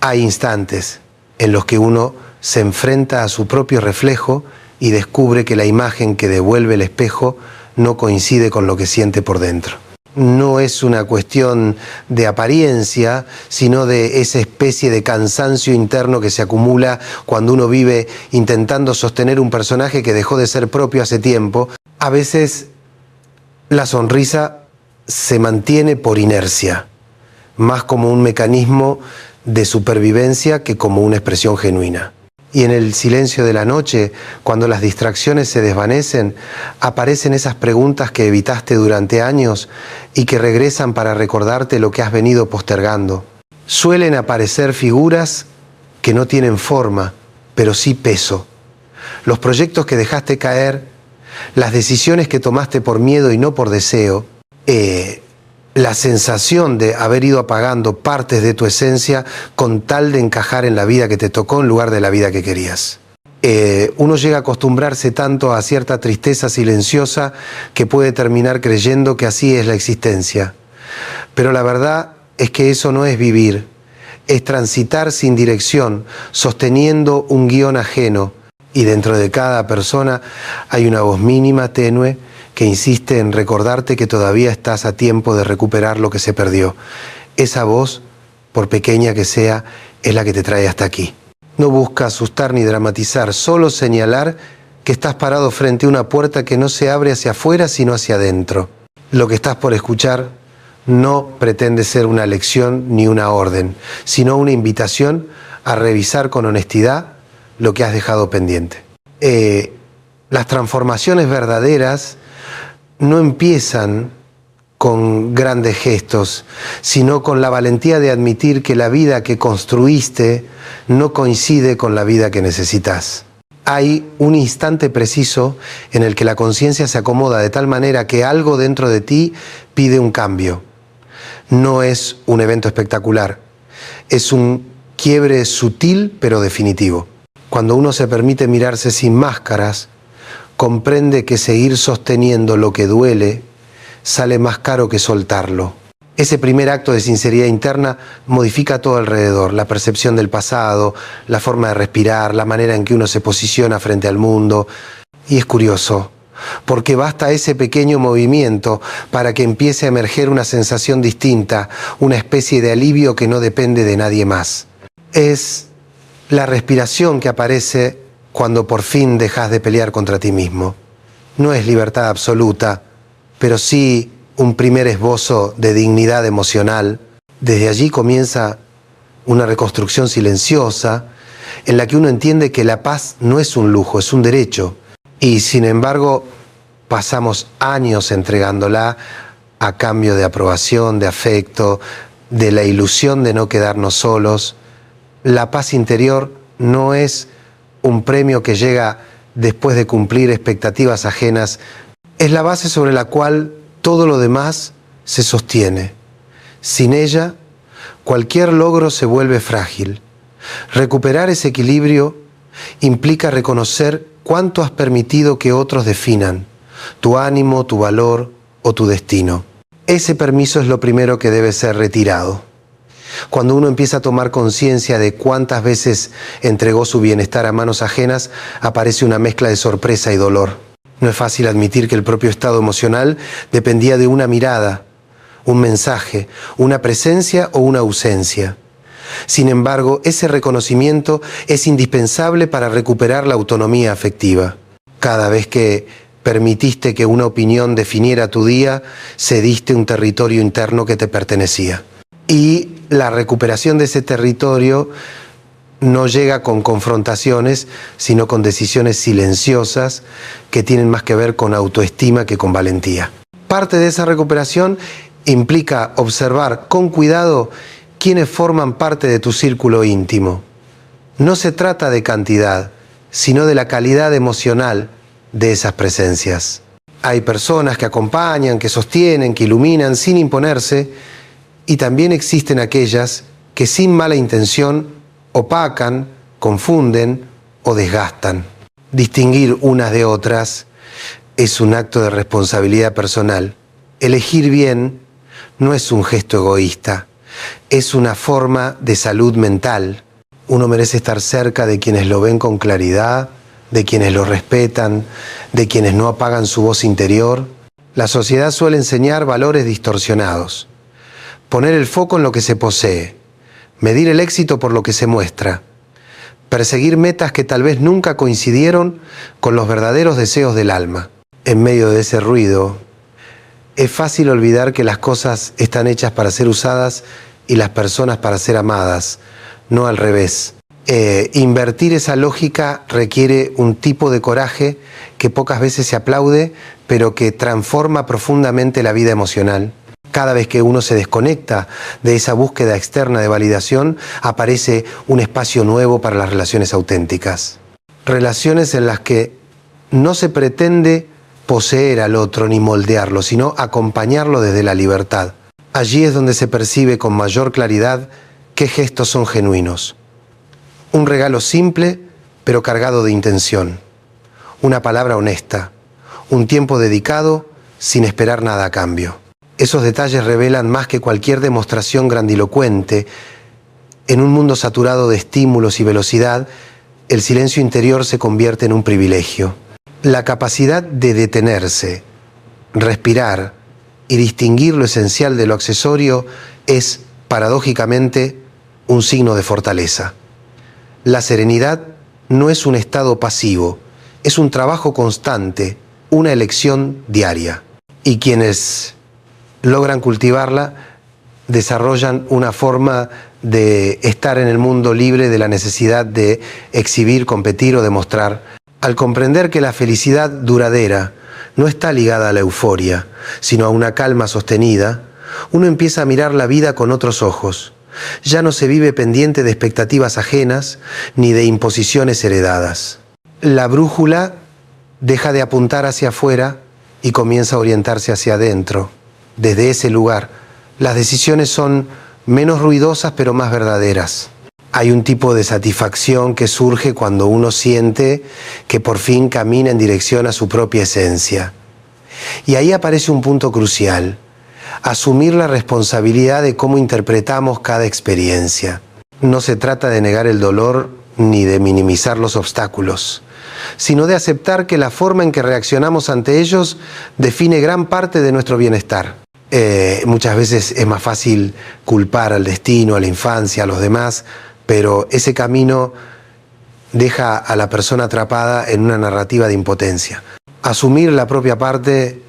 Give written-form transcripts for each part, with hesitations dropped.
Hay instantes en los que uno se enfrenta a su propio reflejo y descubre que la imagen que devuelve el espejo no coincide con lo que siente por dentro. No es una cuestión de apariencia, sino de esa especie de cansancio interno que se acumula cuando uno vive intentando sostener un personaje que dejó de ser propio hace tiempo. A veces la sonrisa se mantiene por inercia, más como un mecanismo de supervivencia que como una expresión genuina. Y en el silencio de la noche, cuando las distracciones se desvanecen, aparecen esas preguntas que evitaste durante años y que regresan para recordarte lo que has venido postergando. Suelen aparecer figuras que no tienen forma, pero sí peso. Los proyectos que dejaste caer, las decisiones que tomaste por miedo y no por deseo, la sensación de haber ido apagando partes de tu esencia con tal de encajar en la vida que te tocó en lugar de la vida que querías. Uno llega a acostumbrarse tanto a cierta tristeza silenciosa que puede terminar creyendo que así es la existencia. Pero la verdad es que eso no es vivir, es transitar sin dirección, sosteniendo un guión ajeno, y dentro de cada persona hay una voz mínima, tenue, que insiste en recordarte que todavía estás a tiempo de recuperar lo que se perdió. Esa voz, por pequeña que sea, es la que te trae hasta aquí. No busca asustar ni dramatizar, solo señalar que estás parado frente a una puerta que no se abre hacia afuera, sino hacia adentro. Lo que estás por escuchar no pretende ser una lección ni una orden, sino una invitación a revisar con honestidad lo que has dejado pendiente. Las transformaciones verdaderas no empiezan con grandes gestos, sino con la valentía de admitir que la vida que construiste no coincide con la vida que necesitas. Hay un instante preciso en el que la conciencia se acomoda de tal manera que algo dentro de ti pide un cambio. No es un evento espectacular, es un quiebre sutil pero definitivo. Cuando uno se permite mirarse sin máscaras, comprende que seguir sosteniendo lo que duele sale más caro que soltarlo. Ese primer acto de sinceridad interna modifica todo alrededor, la percepción del pasado, la forma de respirar, la manera en que uno se posiciona frente al mundo. Y es curioso, porque basta ese pequeño movimiento para que empiece a emerger una sensación distinta, una especie de alivio que no depende de nadie más. Es la respiración que aparece cuando por fin dejas de pelear contra ti mismo. No es libertad absoluta, pero sí un primer esbozo de dignidad emocional. Desde allí comienza una reconstrucción silenciosa en la que uno entiende que la paz no es un lujo, es un derecho. Y sin embargo, pasamos años entregándola a cambio de aprobación, de afecto, de la ilusión de no quedarnos solos. La paz interior no es un premio que llega después de cumplir expectativas ajenas, es la base sobre la cual todo lo demás se sostiene. Sin ella, cualquier logro se vuelve frágil. Recuperar ese equilibrio implica reconocer cuánto has permitido que otros definan tu ánimo, tu valor o tu destino. Ese permiso es lo primero que debe ser retirado. Cuando uno empieza a tomar conciencia de cuántas veces entregó su bienestar a manos ajenas, aparece una mezcla de sorpresa y dolor. No es fácil admitir que el propio estado emocional dependía de una mirada, un mensaje, una presencia o una ausencia. Sin embargo, ese reconocimiento es indispensable para recuperar la autonomía afectiva. Cada vez que permitiste que una opinión definiera tu día, cediste un territorio interno que te pertenecía. Y la recuperación de ese territorio no llega con confrontaciones, sino con decisiones silenciosas que tienen más que ver con autoestima que con valentía. Parte de esa recuperación implica observar con cuidado quiénes forman parte de tu círculo íntimo. No se trata de cantidad, sino de la calidad emocional de esas presencias. Hay personas que acompañan, que sostienen, que iluminan sin imponerse, y también existen aquellas que sin mala intención opacan, confunden o desgastan. Distinguir unas de otras es un acto de responsabilidad personal. Elegir bien no es un gesto egoísta, es una forma de salud mental. Uno merece estar cerca de quienes lo ven con claridad, de quienes lo respetan, de quienes no apagan su voz interior. La sociedad suele enseñar valores distorsionados. Poner el foco en lo que se posee, medir el éxito por lo que se muestra, perseguir metas que tal vez nunca coincidieron con los verdaderos deseos del alma. En medio de ese ruido, es fácil olvidar que las cosas están hechas para ser usadas y las personas para ser amadas, no al revés. Invertir esa lógica requiere un tipo de coraje que pocas veces se aplaude, pero que transforma profundamente la vida emocional. Cada vez que uno se desconecta de esa búsqueda externa de validación, aparece un espacio nuevo para las relaciones auténticas. Relaciones en las que no se pretende poseer al otro ni moldearlo, sino acompañarlo desde la libertad. Allí es donde se percibe con mayor claridad qué gestos son genuinos. Un regalo simple, pero cargado de intención. Una palabra honesta. Un tiempo dedicado sin esperar nada a cambio. Esos detalles revelan más que cualquier demostración grandilocuente. En un mundo saturado de estímulos y velocidad, el silencio interior se convierte en un privilegio. La capacidad de detenerse, respirar y distinguir lo esencial de lo accesorio es, paradójicamente, un signo de fortaleza. La serenidad no es un estado pasivo, es un trabajo constante, una elección diaria. Y quienes logran cultivarla desarrollan una forma de estar en el mundo libre de la necesidad de exhibir, competir o demostrar. Al comprender que la felicidad duradera no está ligada a la euforia, sino a una calma sostenida, uno empieza a mirar la vida con otros ojos. Ya no se vive pendiente de expectativas ajenas ni de imposiciones heredadas. La brújula deja de apuntar hacia afuera y comienza a orientarse hacia adentro. Desde ese lugar, las decisiones son menos ruidosas pero más verdaderas. Hay un tipo de satisfacción que surge cuando uno siente que por fin camina en dirección a su propia esencia. Y ahí aparece un punto crucial: asumir la responsabilidad de cómo interpretamos cada experiencia. No se trata de negar el dolor ni de minimizar los obstáculos, sino de aceptar que la forma en que reaccionamos ante ellos define gran parte de nuestro bienestar. Muchas veces es más fácil culpar al destino, a la infancia, a los demás, pero ese camino deja a la persona atrapada en una narrativa de impotencia. Asumir la propia parte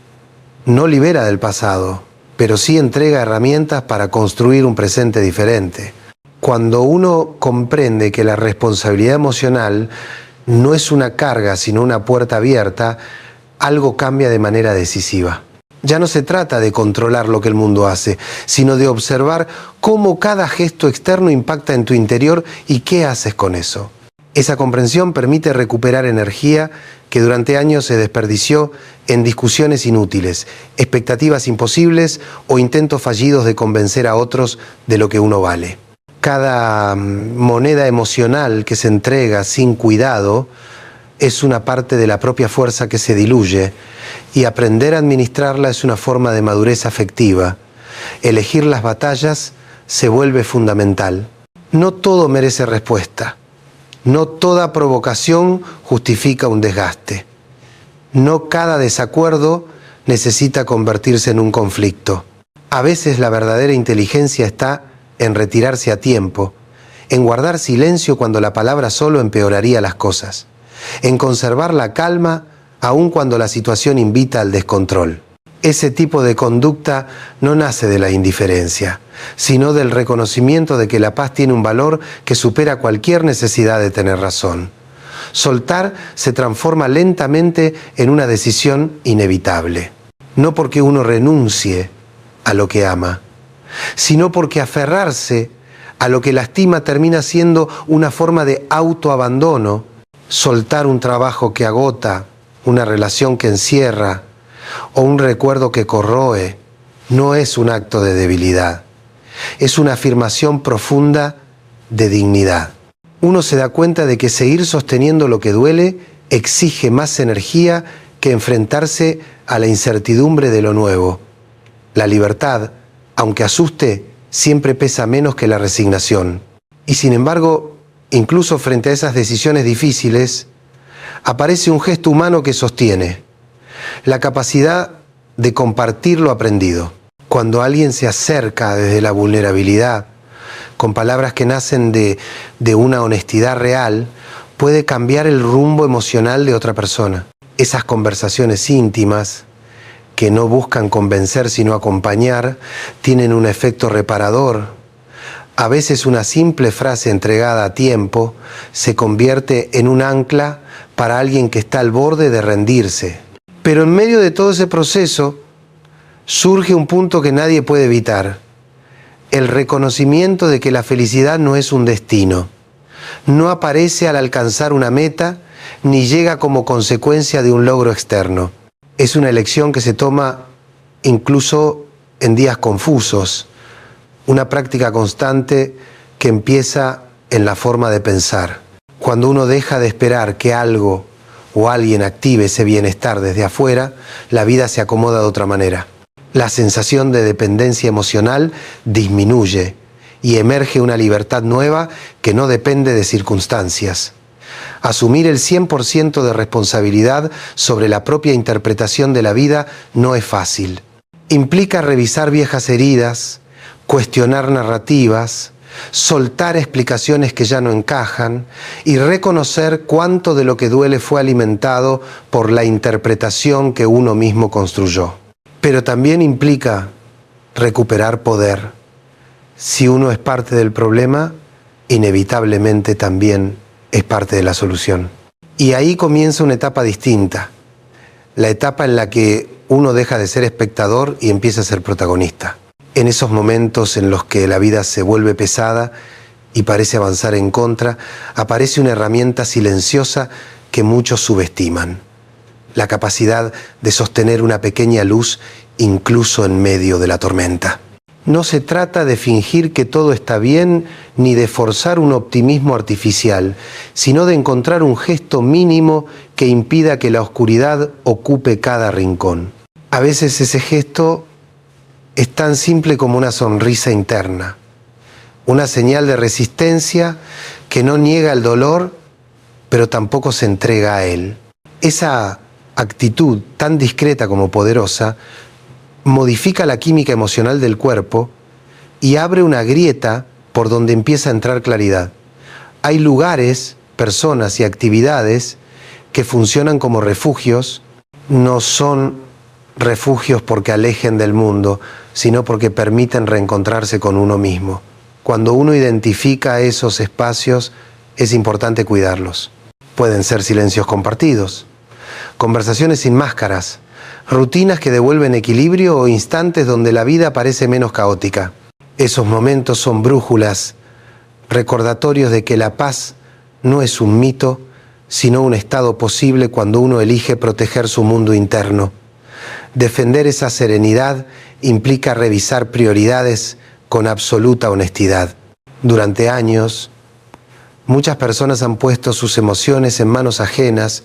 no libera del pasado, pero sí entrega herramientas para construir un presente diferente. Cuando uno comprende que la responsabilidad emocional no es una carga, sino una puerta abierta, algo cambia de manera decisiva. Ya no se trata de controlar lo que el mundo hace, sino de observar cómo cada gesto externo impacta en tu interior y qué haces con eso. Esa comprensión permite recuperar energía que durante años se desperdició en discusiones inútiles, expectativas imposibles o intentos fallidos de convencer a otros de lo que uno vale. Cada moneda emocional que se entrega sin cuidado es una parte de la propia fuerza que se diluye, y aprender a administrarla es una forma de madurez afectiva. Elegir las batallas se vuelve fundamental. No todo merece respuesta. No toda provocación justifica un desgaste. No cada desacuerdo necesita convertirse en un conflicto. A veces la verdadera inteligencia está en retirarse a tiempo, en guardar silencio cuando la palabra solo empeoraría las cosas, en conservar la calma aun cuando la situación invita al descontrol. Ese tipo de conducta no nace de la indiferencia, sino del reconocimiento de que la paz tiene un valor que supera cualquier necesidad de tener razón. Soltar se transforma lentamente en una decisión inevitable, no porque uno renuncie a lo que ama, sino porque aferrarse a lo que lastima termina siendo una forma de autoabandono. Soltar un trabajo que agota, una relación que encierra o un recuerdo que corroe no es un acto de debilidad, es una afirmación profunda de dignidad. Uno se da cuenta de que seguir sosteniendo lo que duele exige más energía que enfrentarse a la incertidumbre de lo nuevo. La libertad, aunque asuste, siempre pesa menos que la resignación. Y sin embargo, incluso frente a esas decisiones difíciles, aparece un gesto humano que sostiene la capacidad de compartir lo aprendido. Cuando alguien se acerca desde la vulnerabilidad, con palabras que nacen de una honestidad real, puede cambiar el rumbo emocional de otra persona. Esas conversaciones íntimas, que no buscan convencer sino acompañar, tienen un efecto reparador. A veces una simple frase entregada a tiempo se convierte en un ancla para alguien que está al borde de rendirse. Pero en medio de todo ese proceso surge un punto que nadie puede evitar: el reconocimiento de que la felicidad no es un destino. No aparece al alcanzar una meta, ni llega como consecuencia de un logro externo. Es una elección que se toma incluso en días confusos, una práctica constante que empieza en la forma de pensar. Cuando uno deja de esperar que algo o alguien active ese bienestar desde afuera, la vida se acomoda de otra manera. La sensación de dependencia emocional disminuye y emerge una libertad nueva que no depende de circunstancias. Asumir el 100% de responsabilidad sobre la propia interpretación de la vida no es fácil. Implica revisar viejas heridas, cuestionar narrativas, soltar explicaciones que ya no encajan y reconocer cuánto de lo que duele fue alimentado por la interpretación que uno mismo construyó. Pero también implica recuperar poder. Si uno es parte del problema, inevitablemente también es parte de la solución. Y ahí comienza una etapa distinta, la etapa en la que uno deja de ser espectador y empieza a ser protagonista. En esos momentos en los que la vida se vuelve pesada y parece avanzar en contra, aparece una herramienta silenciosa que muchos subestiman: la capacidad de sostener una pequeña luz incluso en medio de la tormenta. No se trata de fingir que todo está bien ni de forzar un optimismo artificial, sino de encontrar un gesto mínimo que impida que la oscuridad ocupe cada rincón. A veces ese gesto es tan simple como una sonrisa interna, una señal de resistencia que no niega el dolor, pero tampoco se entrega a él. Esa actitud tan discreta como poderosa modifica la química emocional del cuerpo y abre una grieta por donde empieza a entrar claridad. Hay lugares, personas y actividades que funcionan como refugios. No son refugios porque alejen del mundo, sino porque permiten reencontrarse con uno mismo. Cuando uno identifica esos espacios, es importante cuidarlos. Pueden ser silencios compartidos, conversaciones sin máscaras, rutinas que devuelven equilibrio o instantes donde la vida parece menos caótica. Esos momentos son brújulas, recordatorios de que la paz no es un mito, sino un estado posible cuando uno elige proteger su mundo interno. Defender esa serenidad implica revisar prioridades con absoluta honestidad. Durante años, muchas personas han puesto sus emociones en manos ajenas,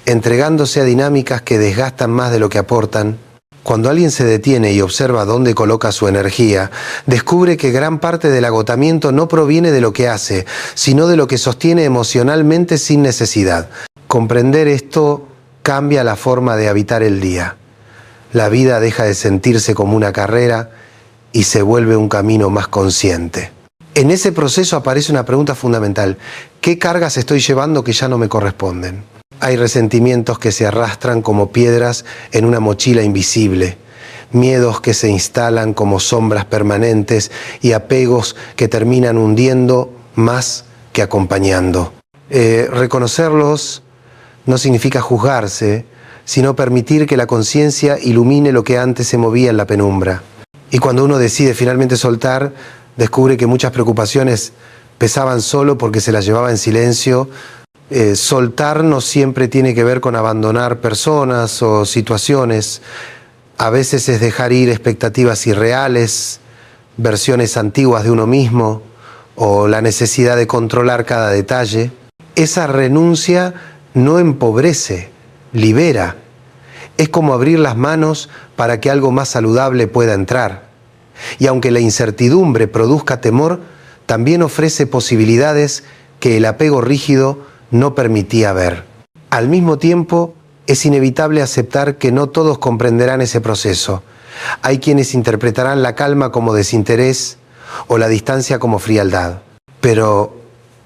entregándose a dinámicas que desgastan más de lo que aportan. Cuando alguien se detiene y observa dónde coloca su energía, descubre que gran parte del agotamiento no proviene de lo que hace, sino de lo que sostiene emocionalmente sin necesidad. Comprender esto cambia la forma de habitar el día. La vida deja de sentirse como una carrera y se vuelve un camino más consciente. En ese proceso aparece una pregunta fundamental: ¿qué cargas estoy llevando que ya no me corresponden? Hay resentimientos que se arrastran como piedras en una mochila invisible, miedos que se instalan como sombras permanentes y apegos que terminan hundiendo más que acompañando. Reconocerlos no significa juzgarse, sino permitir que la conciencia ilumine lo que antes se movía en la penumbra. Y cuando uno decide finalmente soltar, descubre que muchas preocupaciones pesaban solo porque se las llevaba en silencio. Soltar no siempre tiene que ver con abandonar personas o situaciones. A veces es dejar ir expectativas irreales, versiones antiguas de uno mismo o la necesidad de controlar cada detalle. Esa renuncia no empobrece, libera. Es como abrir las manos para que algo más saludable pueda entrar. Y aunque la incertidumbre produzca temor, también ofrece posibilidades que el apego rígido no permitía ver. Al mismo tiempo, es inevitable aceptar que no todos comprenderán ese proceso. Hay quienes interpretarán la calma como desinterés o la distancia como frialdad. Pero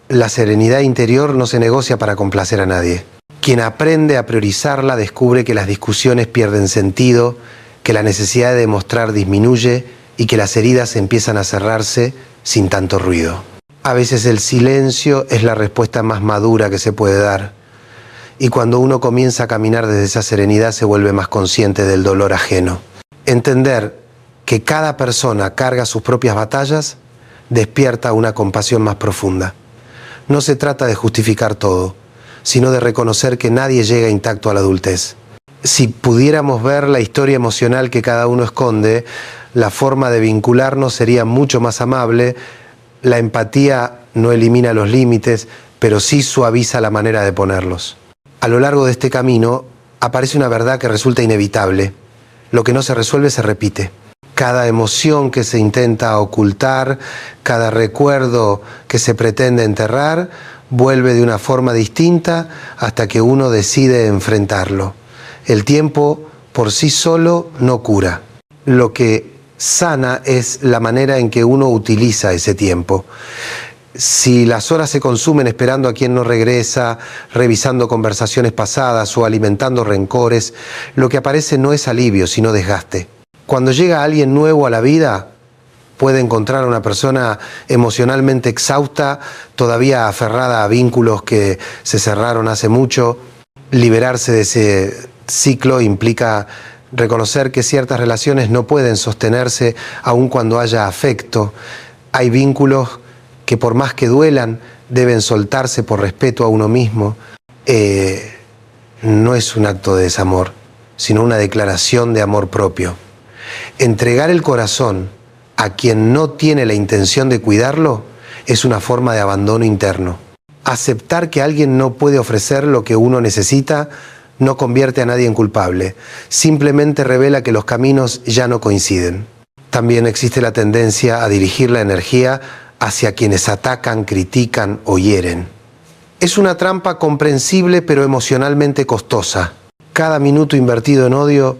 la serenidad interior no se negocia para complacer a nadie. Quien aprende a priorizarla descubre que las discusiones pierden sentido, que la necesidad de demostrar disminuye y que las heridas empiezan a cerrarse sin tanto ruido. A veces el silencio es la respuesta más madura que se puede dar. Y cuando uno comienza a caminar desde esa serenidad se vuelve más consciente del dolor ajeno. Entender que cada persona carga sus propias batallas despierta una compasión más profunda. No se trata de justificar todo, sino de reconocer que nadie llega intacto a la adultez. Si pudiéramos ver la historia emocional que cada uno esconde, la forma de vincularnos sería mucho más amable. La empatía no elimina los límites, pero sí suaviza la manera de ponerlos. A lo largo de este camino aparece una verdad que resulta inevitable. Lo que no se resuelve se repite. Cada emoción que se intenta ocultar, cada recuerdo que se pretende enterrar, vuelve de una forma distinta hasta que uno decide enfrentarlo. El tiempo por sí solo no cura. Lo que sana es la manera en que uno utiliza ese tiempo. Si las horas se consumen esperando a quien no regresa, revisando conversaciones pasadas o alimentando rencores, lo que aparece no es alivio, sino desgaste. Cuando llega alguien nuevo a la vida, puede encontrar a una persona emocionalmente exhausta, todavía aferrada a vínculos que se cerraron hace mucho. Liberarse de ese ciclo implica reconocer que ciertas relaciones no pueden sostenerse aun cuando haya afecto. Hay vínculos que por más que duelan, deben soltarse por respeto a uno mismo. No es un acto de desamor, sino una declaración de amor propio. Entregar el corazón a quien no tiene la intención de cuidarlo es una forma de abandono interno. Aceptar que alguien no puede ofrecer lo que uno necesita no convierte a nadie en culpable, simplemente revela que los caminos ya no coinciden. También existe la tendencia a dirigir la energía hacia quienes atacan, critican o hieren. Es una trampa comprensible pero emocionalmente costosa. Cada minuto invertido en odio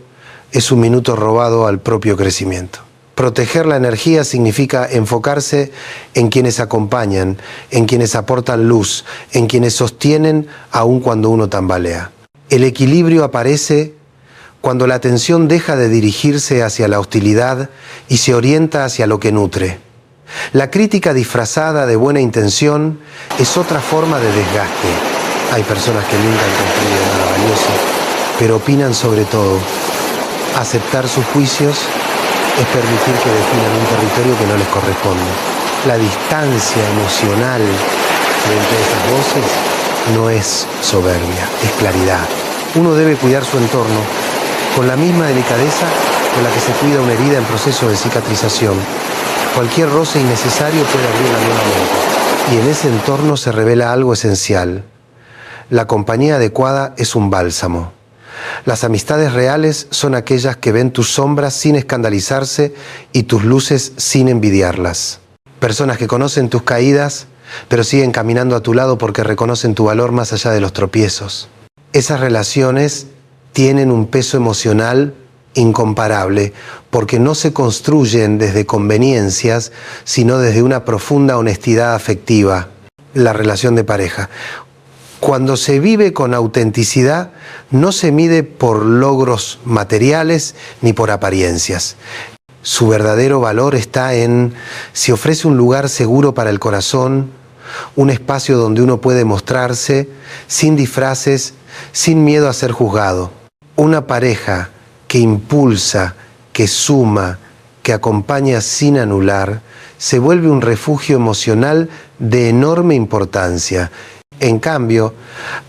es un minuto robado al propio crecimiento. Proteger la energía significa enfocarse en quienes acompañan, en quienes aportan luz, en quienes sostienen aun cuando uno tambalea. El equilibrio aparece cuando la atención deja de dirigirse hacia la hostilidad y se orienta hacia lo que nutre. La crítica disfrazada de buena intención es otra forma de desgaste. Hay personas que nunca han construido nada valioso, pero opinan sobre todo. Aceptar sus juicios es permitir que definan un territorio que no les corresponde. La distancia emocional frente a esas voces no es soberbia, es claridad. Uno debe cuidar su entorno con la misma delicadeza con la que se cuida una herida en proceso de cicatrización. Cualquier roce innecesario puede abrirla nuevamente, y en ese entorno se revela algo esencial. La compañía adecuada es un bálsamo. Las amistades reales son aquellas que ven tus sombras sin escandalizarse y tus luces sin envidiarlas. Personas que conocen tus caídas, pero siguen caminando a tu lado porque reconocen tu valor más allá de los tropiezos. Esas relaciones tienen un peso emocional incomparable, porque no se construyen desde conveniencias, sino desde una profunda honestidad afectiva, la relación de pareja. Cuando se vive con autenticidad, no se mide por logros materiales ni por apariencias. Su verdadero valor está en si ofrece un lugar seguro para el corazón, un espacio donde uno puede mostrarse sin disfraces, sin miedo a ser juzgado. Una pareja que impulsa, que suma, que acompaña sin anular, se vuelve un refugio emocional de enorme importancia. En cambio,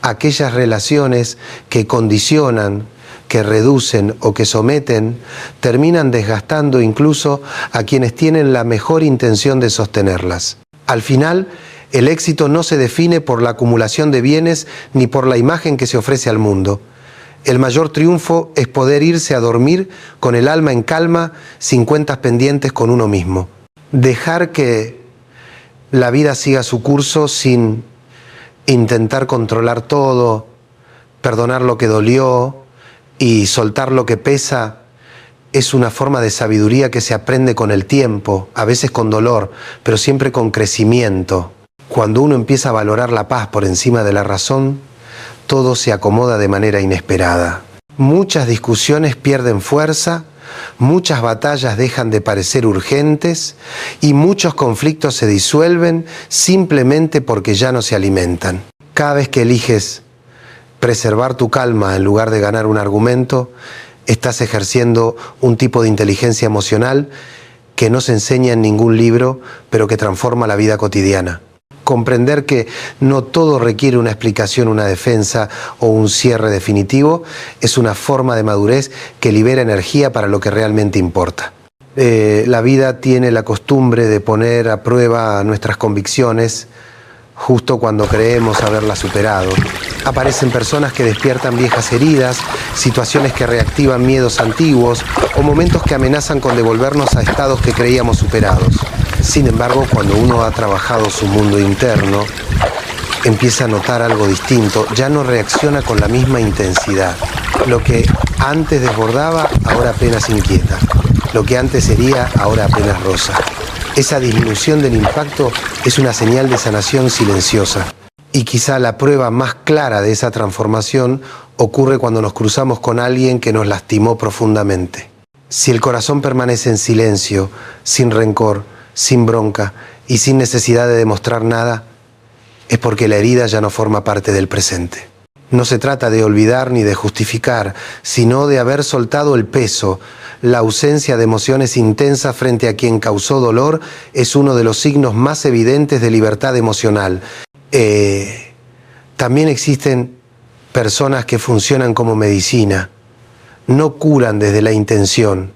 aquellas relaciones que condicionan, que reducen o que someten, terminan desgastando incluso a quienes tienen la mejor intención de sostenerlas. Al final, el éxito no se define por la acumulación de bienes ni por la imagen que se ofrece al mundo. El mayor triunfo es poder irse a dormir con el alma en calma, sin cuentas pendientes con uno mismo. Dejar que la vida siga su curso sin intentar controlar todo, perdonar lo que dolió y soltar lo que pesa, es una forma de sabiduría que se aprende con el tiempo, a veces con dolor, pero siempre con crecimiento. Cuando uno empieza a valorar la paz por encima de la razón, todo se acomoda de manera inesperada. Muchas discusiones pierden fuerza, muchas batallas dejan de parecer urgentes y muchos conflictos se disuelven simplemente porque ya no se alimentan. Cada vez que eliges preservar tu calma en lugar de ganar un argumento, estás ejerciendo un tipo de inteligencia emocional que no se enseña en ningún libro, pero que transforma la vida cotidiana. Comprender que no todo requiere una explicación, una defensa o un cierre definitivo es una forma de madurez que libera energía para lo que realmente importa. La vida tiene la costumbre de poner a prueba nuestras convicciones justo cuando creemos haberlas superado. Aparecen personas que despiertan viejas heridas, situaciones que reactivan miedos antiguos o momentos que amenazan con devolvernos a estados que creíamos superados. Sin embargo, cuando uno ha trabajado su mundo interno, empieza a notar algo distinto, ya no reacciona con la misma intensidad. Lo que antes desbordaba, ahora apenas inquieta. Lo que antes hería, ahora apenas roza. Esa disminución del impacto es una señal de sanación silenciosa. Y quizá la prueba más clara de esa transformación ocurre cuando nos cruzamos con alguien que nos lastimó profundamente. Si el corazón permanece en silencio, sin rencor, sin bronca y sin necesidad de demostrar nada, es porque la herida ya no forma parte del presente. No se trata de olvidar ni de justificar, sino de haber soltado el peso. La ausencia de emociones intensas frente a quien causó dolor es uno de los signos más evidentes de libertad emocional. También existen personas que funcionan como medicina. No curan desde la intención,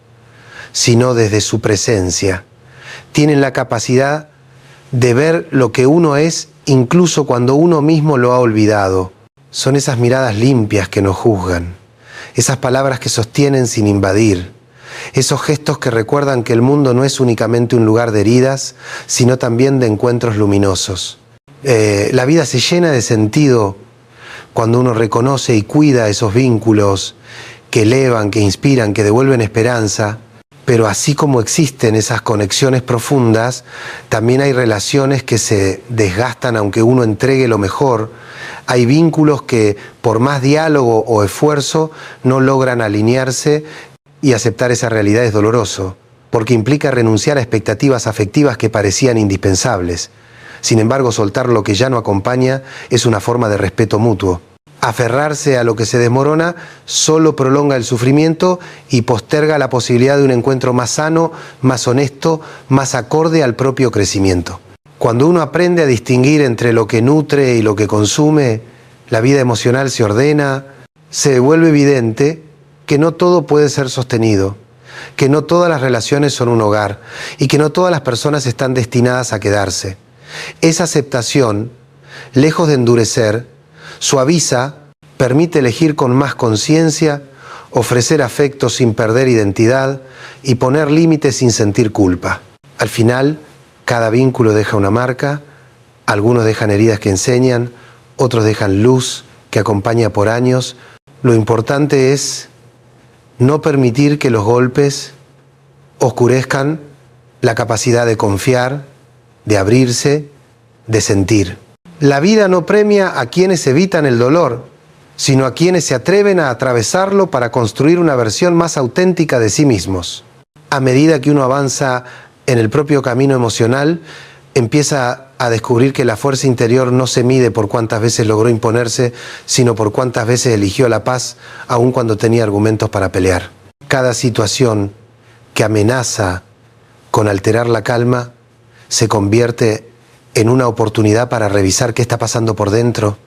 sino desde su presencia. Tienen la capacidad de ver lo que uno es incluso cuando uno mismo lo ha olvidado. Son esas miradas limpias que nos juzgan, esas palabras que sostienen sin invadir, esos gestos que recuerdan que el mundo no es únicamente un lugar de heridas, sino también de encuentros luminosos. La vida se llena de sentido cuando uno reconoce y cuida esos vínculos que elevan, que inspiran, que devuelven esperanza. Pero así como existen esas conexiones profundas, también hay relaciones que se desgastan aunque uno entregue lo mejor. Hay vínculos que por más diálogo o esfuerzo no logran alinearse, y aceptar esa realidad es doloroso, porque implica renunciar a expectativas afectivas que parecían indispensables. Sin embargo, soltar lo que ya no acompaña es una forma de respeto mutuo. Aferrarse a lo que se desmorona solo prolonga el sufrimiento y posterga la posibilidad de un encuentro más sano, más honesto, más acorde al propio crecimiento. Cuando uno aprende a distinguir entre lo que nutre y lo que consume, la vida emocional se ordena, se vuelve evidente que no todo puede ser sostenido, que no todas las relaciones son un hogar y que no todas las personas están destinadas a quedarse. Esa aceptación, lejos de endurecer, suaviza, permite elegir con más conciencia, ofrecer afecto sin perder identidad y poner límites sin sentir culpa. Al final, cada vínculo deja una marca, algunos dejan heridas que enseñan, otros dejan luz que acompaña por años. Lo importante es no permitir que los golpes oscurezcan la capacidad de confiar, de abrirse, de sentir. La vida no premia a quienes evitan el dolor, sino a quienes se atreven a atravesarlo para construir una versión más auténtica de sí mismos. A medida que uno avanza en el propio camino emocional, empieza a descubrir que la fuerza interior no se mide por cuántas veces logró imponerse, sino por cuántas veces eligió la paz, aun cuando tenía argumentos para pelear. Cada situación que amenaza con alterar la calma se convierte en una oportunidad para revisar qué está pasando por dentro.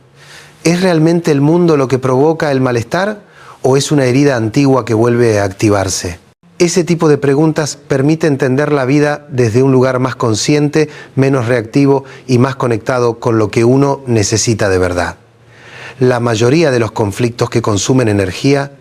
¿Es realmente el mundo lo que provoca el malestar o es una herida antigua que vuelve a activarse? Ese tipo de preguntas permite entender la vida desde un lugar más consciente, menos reactivo y más conectado con lo que uno necesita de verdad. la mayoría de los conflictos que consumen energía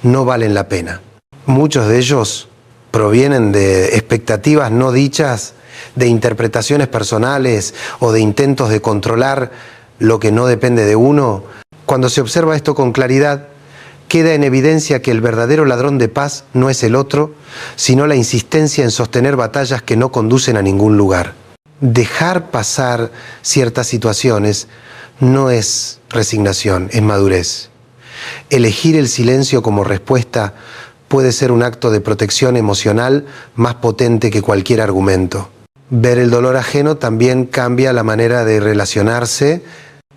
no valen la pena. Muchos de ellos provienen de expectativas no dichas, de interpretaciones personales o de intentos de controlar lo que no depende de uno. Cuando se observa esto con claridad, queda en evidencia que el verdadero ladrón de paz no es el otro, sino la insistencia en sostener batallas que no conducen a ningún lugar. Dejar pasar ciertas situaciones no es resignación, es madurez. Elegir el silencio como respuesta puede ser un acto de protección emocional más potente que cualquier argumento. Ver el dolor ajeno también cambia la manera de relacionarse.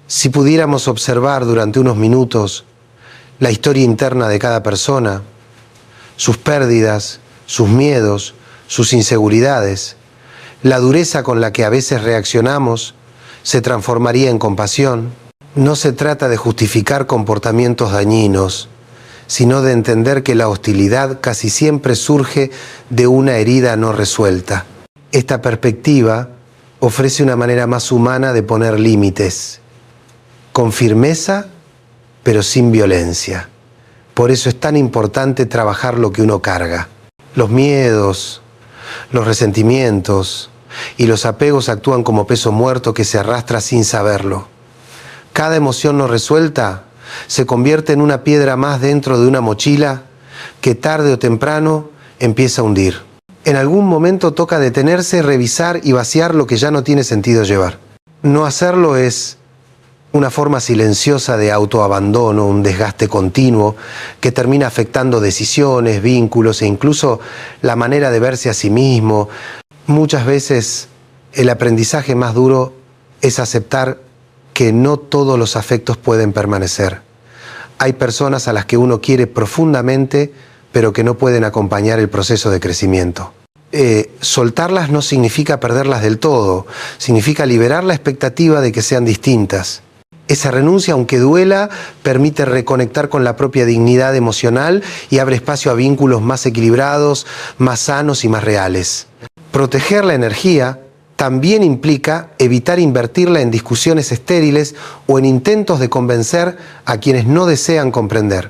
Si pudiéramos observar durante unos minutos la historia interna de cada persona, sus pérdidas, sus miedos, sus inseguridades, la dureza con la que a veces reaccionamos se transformaría en compasión. No se trata de justificar comportamientos dañinos, sino de entender que la hostilidad casi siempre surge de una herida no resuelta. Esta perspectiva ofrece una manera más humana de poner límites, con firmeza, pero sin violencia. Por eso es tan importante trabajar lo que uno carga. Los miedos, los resentimientos y los apegos actúan como peso muerto que se arrastra sin saberlo. Cada emoción no resuelta se convierte en una piedra más dentro de una mochila que tarde o temprano empieza a hundir. En algún momento toca detenerse, revisar y vaciar lo que ya no tiene sentido llevar. No hacerlo es una forma silenciosa de autoabandono, un desgaste continuo que termina afectando decisiones, vínculos e incluso la manera de verse a sí mismo. Muchas veces el aprendizaje más duro es aceptar que no todos los afectos pueden permanecer. Hay personas a las que uno quiere profundamente, pero que no pueden acompañar el proceso de crecimiento. Soltarlas no significa perderlas del todo, significa liberar la expectativa de que sean distintas. Esa renuncia, aunque duela, permite reconectar con la propia dignidad emocional y abre espacio a vínculos más equilibrados, más sanos y más reales. Proteger la energía también implica evitar invertirla en discusiones estériles o en intentos de convencer a quienes no desean comprender.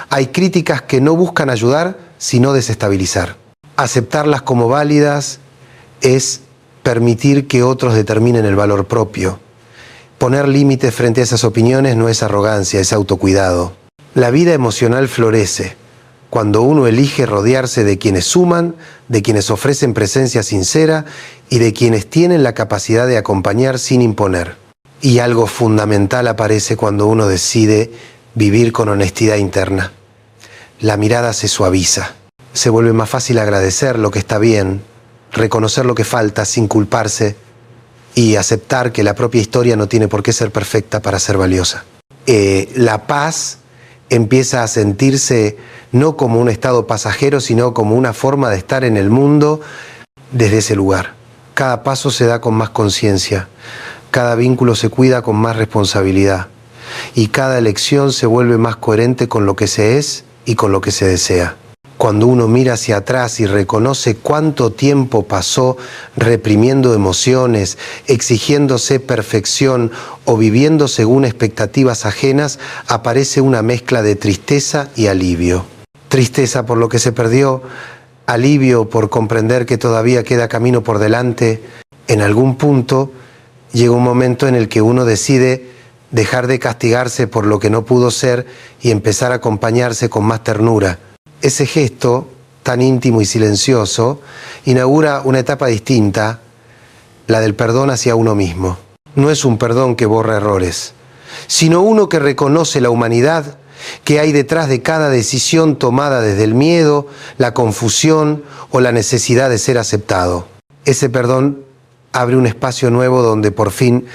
Hay críticas que no buscan ayudar, sino desestabilizar. Aceptarlas como válidas es permitir que otros determinen el valor propio. Poner límites frente a esas opiniones no es arrogancia, es autocuidado. La vida emocional florece cuando uno elige rodearse de quienes suman, de quienes ofrecen presencia sincera y de quienes tienen la capacidad de acompañar sin imponer. Y algo fundamental aparece cuando uno decide vivir con honestidad interna. La mirada se suaviza. Se vuelve más fácil agradecer lo que está bien, reconocer lo que falta sin culparse y aceptar que la propia historia no tiene por qué ser perfecta para ser valiosa. La paz empieza a sentirse no como un estado pasajero, sino como una forma de estar en el mundo desde ese lugar. Cada paso se da con más conciencia, cada vínculo se cuida con más responsabilidad y cada elección se vuelve más coherente con lo que se es y con lo que se desea. Cuando uno mira hacia atrás y reconoce cuánto tiempo pasó reprimiendo emociones, exigiéndose perfección o viviendo según expectativas ajenas, aparece una mezcla de tristeza y alivio. Tristeza por lo que se perdió, alivio por comprender que todavía queda camino por delante. En algún punto llega un momento en el que uno decide dejar de castigarse por lo que no pudo ser y empezar a acompañarse con más ternura. Ese gesto tan íntimo y silencioso inaugura una etapa distinta, la del perdón hacia uno mismo. No es un perdón que borra errores, sino uno que reconoce la humanidad que hay detrás de cada decisión tomada desde el miedo, la confusión o la necesidad de ser aceptado. Ese perdón abre un espacio nuevo donde por fin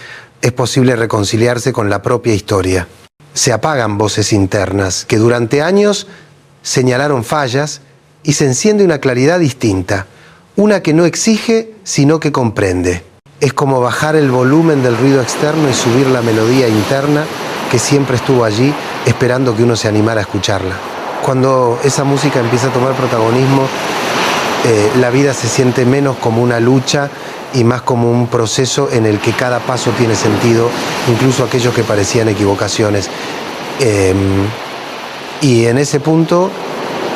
es posible reconciliarse con la propia historia. Se apagan voces internas que durante años señalaron fallas y se enciende una claridad distinta, una que no exige sino que comprende. Es como bajar el volumen del ruido externo y subir la melodía interna que siempre estuvo allí esperando que uno se animara a escucharla. Cuando esa música empieza a tomar protagonismo, la vida se siente menos como una lucha y más como un proceso en el que cada paso tiene sentido, incluso aquellos que parecían equivocaciones. Y en ese punto,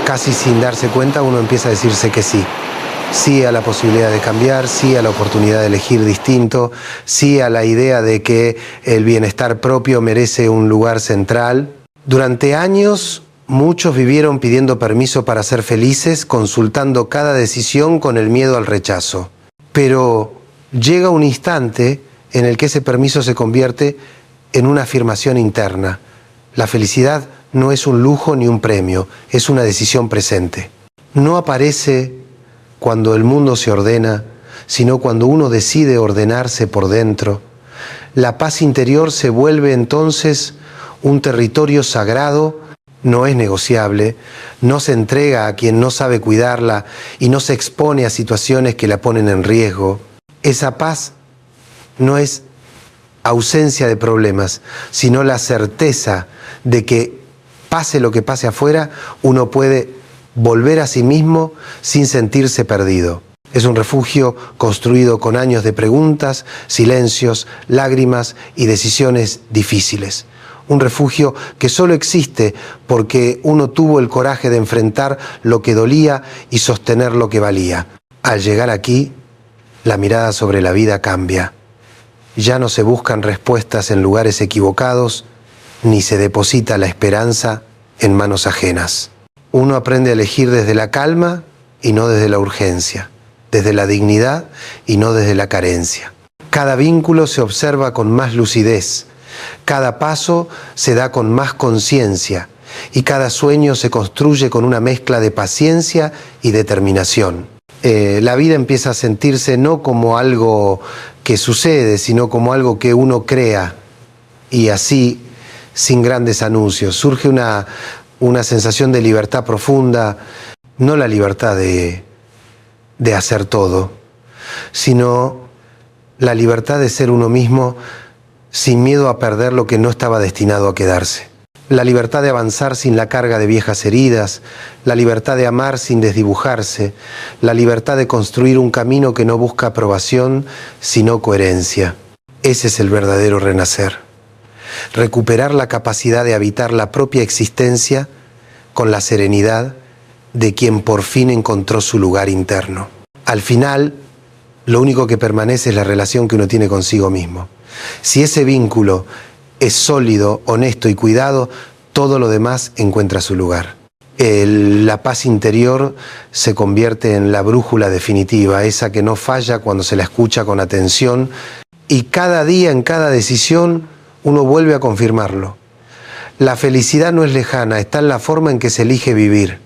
casi sin darse cuenta, uno empieza a decirse que sí. Sí a la posibilidad de cambiar, sí a la oportunidad de elegir distinto, sí a la idea de que el bienestar propio merece un lugar central. Durante años, muchos vivieron pidiendo permiso para ser felices, consultando cada decisión con el miedo al rechazo. Pero llega un instante en el que ese permiso se convierte en una afirmación interna. La felicidad no es un lujo ni un premio, es una decisión presente. No aparece cuando el mundo se ordena, sino cuando uno decide ordenarse por dentro. La paz interior se vuelve entonces un territorio sagrado, no es negociable, no se entrega a quien no sabe cuidarla y no se expone a situaciones que la ponen en riesgo. Esa paz no es ausencia de problemas, sino la certeza de que pase lo que pase afuera, uno puede volver a sí mismo sin sentirse perdido. Es un refugio construido con años de preguntas, silencios, lágrimas y decisiones difíciles. Un refugio que solo existe porque uno tuvo el coraje de enfrentar lo que dolía y sostener lo que valía. Al llegar aquí, la mirada sobre la vida cambia. Ya no se buscan respuestas en lugares equivocados, ni se deposita la esperanza en manos ajenas. Uno aprende a elegir desde la calma y no desde la urgencia, desde la dignidad y no desde la carencia. Cada vínculo se observa con más lucidez, cada paso se da con más conciencia y cada sueño se construye con una mezcla de paciencia y determinación. La vida empieza a sentirse no como algo que sucede, sino como algo que uno crea, y así, sin grandes anuncios, surge una sensación de libertad profunda, no la libertad de hacer todo, sino la libertad de ser uno mismo sin miedo a perder lo que no estaba destinado a quedarse. La libertad de avanzar sin la carga de viejas heridas, la libertad de amar sin desdibujarse, la libertad de construir un camino que no busca aprobación, sino coherencia. Ese es el verdadero renacer. Recuperar la capacidad de habitar la propia existencia con la serenidad de quien por fin encontró su lugar interno. Al final, lo único que permanece es la relación que uno tiene consigo mismo. Si ese vínculo es sólido, honesto y cuidado, todo lo demás encuentra su lugar. La paz interior se convierte en la brújula definitiva, esa que no falla cuando se la escucha con atención, y cada día, en cada decisión, uno vuelve a confirmarlo. La felicidad no es lejana, está en la forma en que se elige vivir.